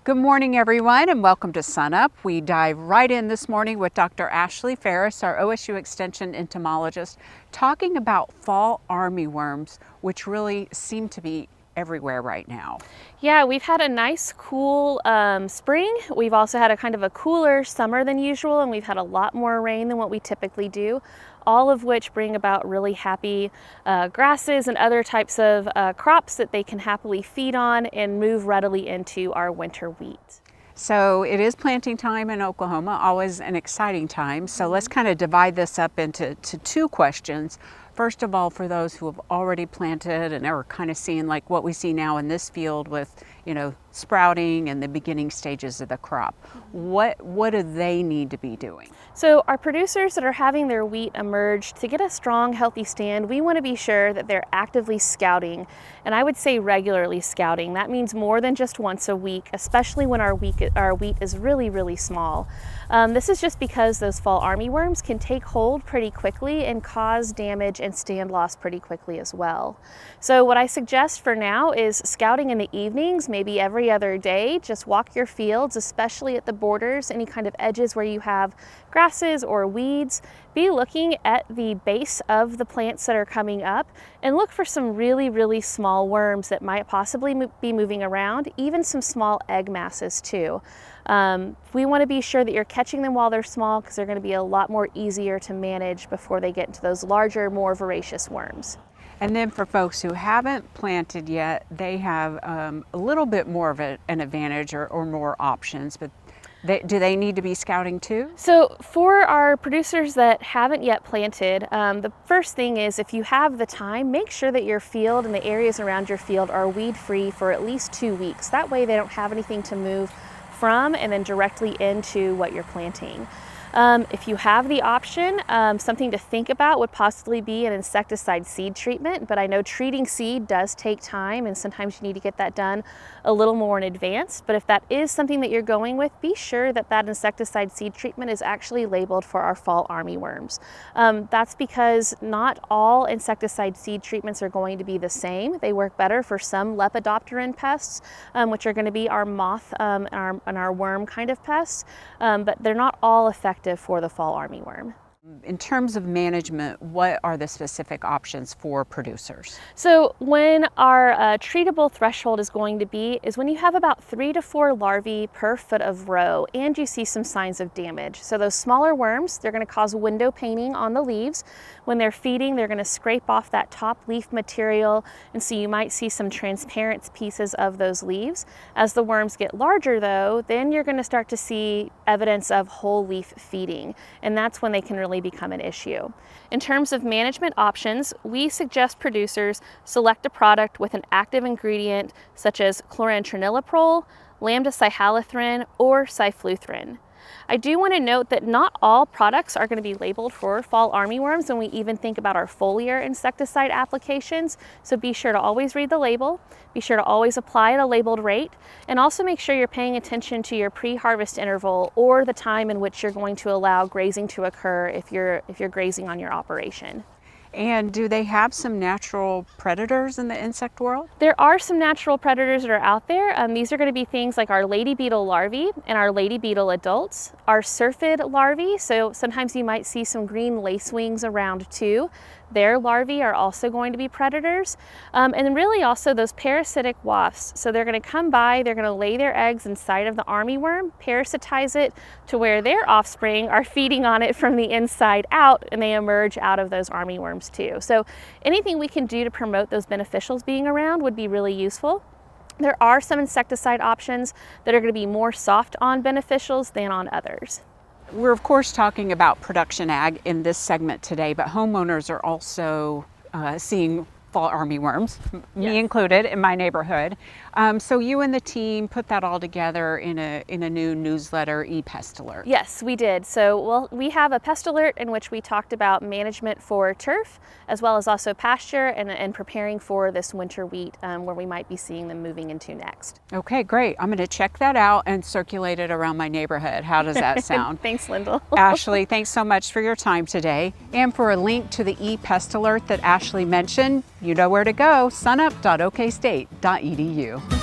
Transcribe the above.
Good morning, everyone, and welcome to Sunup. We dive right in this morning with Dr. Ashleigh Faris, our OSU Extension entomologist, talking about fall armyworms, which really seem to be everywhere right now. Yeah, we've had a nice cool spring. We've also had a kind of a cooler summer than usual, and we've had a lot more rain than what we typically do, all of which bring about really happy grasses and other types of crops that they can happily feed on and move readily into our winter wheat. So it is planting time in Oklahoma, always an exciting time. So let's kind of divide this up into two questions. First of all, for those who have already planted and are kind of seeing like what we see now in this field with, sprouting and the beginning stages of the crop, what do they need to be doing? So our producers that are having their wheat emerge, to get a strong, healthy stand, we want to be sure that they're actively scouting, and I would say regularly scouting. That means more than just once a week, especially when our wheat is really, really small. This is just because those fall armyworms can take hold pretty quickly and cause damage and stand loss pretty quickly as well. So what I suggest for now is scouting in the evenings, maybe every other day. Just walk your fields, especially at the borders, any kind of edges where you have grasses or weeds. Be looking at the base of the plants that are coming up and look for some really, really small worms that might possibly be moving around, even some small egg masses too. We want to be sure that you're catching them while they're small, because they're going to be a lot more easier to manage before they get into those larger, more voracious worms. And then for folks who haven't planted yet, they have a little bit more of an advantage or more options, but do they need to be scouting too? So for our producers that haven't yet planted, the first thing is, if you have the time, make sure that your field and the areas around your field are weed free for at least 2 weeks. That way they don't have anything to move from and then directly into what you're planting. If you have the option, something to think about would possibly be an insecticide seed treatment, but I know treating seed does take time and sometimes you need to get that done a little more in advance. But if that is something that you're going with, be sure that that insecticide seed treatment is actually labeled for our fall armyworms. That's because not all insecticide seed treatments are going to be the same. They work better for some lepidopteran pests, which are going to be our moth and our worm kind of pests, but they're not all effective for the fall armyworm. In terms of management, what are the specific options for producers? So when our treatable threshold is going to be is when you have about 3 to 4 larvae per foot of row and you see some signs of damage. So those smaller worms, they're going to cause window painting on the leaves. When they're feeding, they're going to scrape off that top leaf material, and so you might see some transparent pieces of those leaves. As the worms get larger though, then you're going to start to see evidence of whole leaf feeding, and that's when they can really become an issue. In terms of management options, we suggest producers select a product with an active ingredient such as chlorantraniliprole, lambda-cyhalothrin, or cyfluthrin. I do want to note that not all products are going to be labeled for fall armyworms when we even think about our foliar insecticide applications, so be sure to always read the label, be sure to always apply at a labeled rate, and also make sure you're paying attention to your pre-harvest interval or the time in which you're going to allow grazing to occur if you're grazing on your operation. And do they have some natural predators in the insect world? There are some natural predators that are out there. These are going to be things like our lady beetle larvae and our lady beetle adults, our syrphid larvae, so sometimes you might see some green lacewings around too. Their larvae are also going to be predators. And really also those parasitic wasps. So they're going to come by, they're going to lay their eggs inside of the armyworm, parasitize it to where their offspring are feeding on it from the inside out, and they emerge out of those armyworms too. So anything we can do to promote those beneficials being around would be really useful. There are some insecticide options that are going to be more soft on beneficials than on others. We're of course talking about production ag in this segment today, but homeowners are also seeing fall armyworms, me included, in my neighborhood. So you and the team put that all together in a new newsletter, ePest Alert. Yes, we did. So we have a pest alert in which we talked about management for turf, as well as also pasture and preparing for this winter wheat where we might be seeing them moving into next. Okay, great. I'm going to check that out and circulate it around my neighborhood. How does that sound? Thanks, Lyndall. Ashleigh, thanks so much for your time today. And for a link to the ePest Alert that Ashleigh mentioned, you know where to go, sunup.okstate.edu.